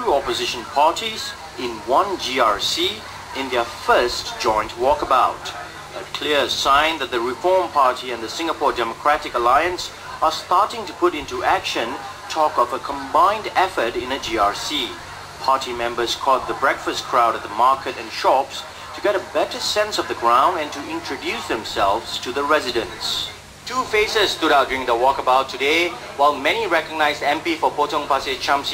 two opposition parties in one GRC in their first joint walkabout. A clear sign that the Reform Party and the Singapore Democratic Alliance are starting to put into action talk of a combined effort in a GRC. Party members caught the breakfast crowd at the market and shops to get a better sense of the ground and to introduce themselves to the residents. Two faces stood out during the walkabout today. While many recognized MP for Potong Pasir Chiams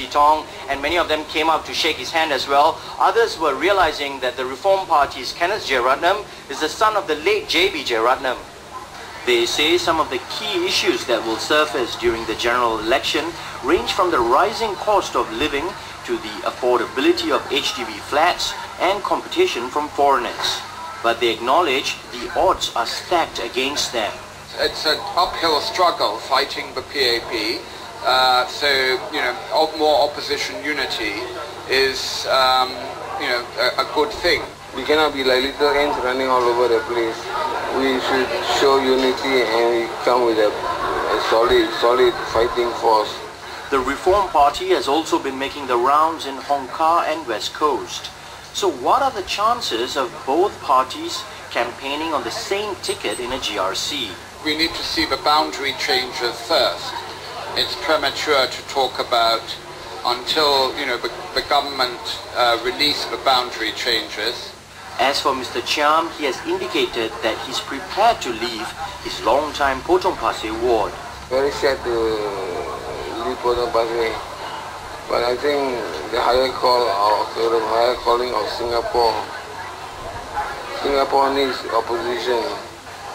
and many of them came up to shake his hand as well, others were realizing that the Reform Party's Kenneth Jeyaretnam is the son of the late J.B. Jeyaretnam. They say some of the key issues that will surface during the general election range from the rising cost of living to the affordability of HDB flats and competition from foreigners. But they acknowledge the odds are stacked against them. It's an uphill struggle fighting the PAP, so more opposition unity is a good thing. We cannot be like little ants running all over the place. We should show unity and come with a solid fighting force. The Reform Party has also been making the rounds in Hong Kong and West Coast. So what are the chances of both parties campaigning on the same ticket in a GRC? We need to see the boundary changes first. It's premature to talk about until the government release the boundary changes. As for Mr Chiam, he has indicated that he's prepared to leave his long-time Potong Pasir ward. Very sad to leave Potong Pasir, but I think the higher calling of Singapore needs opposition.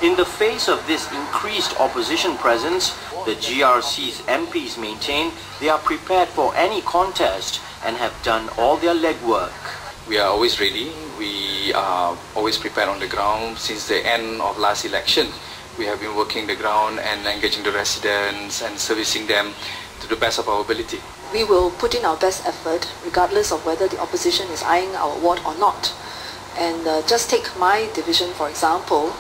In the face of this increased opposition presence, the GRC's MPs maintain they are prepared for any contest and have done all their legwork. We are always ready. We are always prepared on the ground. Since the end of last election, we have been working the ground and engaging the residents and servicing them to the best of our ability. We will put in our best effort regardless of whether the opposition is eyeing our ward or not. And just take my division for example.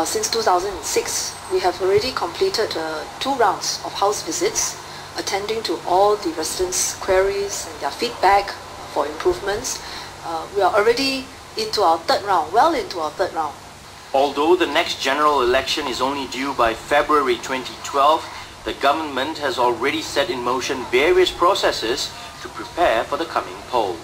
Since 2006, we have already completed 2 rounds of house visits, attending to all the residents' queries and their feedback for improvements. We are already into our 3rd round, well into our 3rd round. Although the next general election is only due by February 2012, the government has already set in motion various processes to prepare for the coming polls.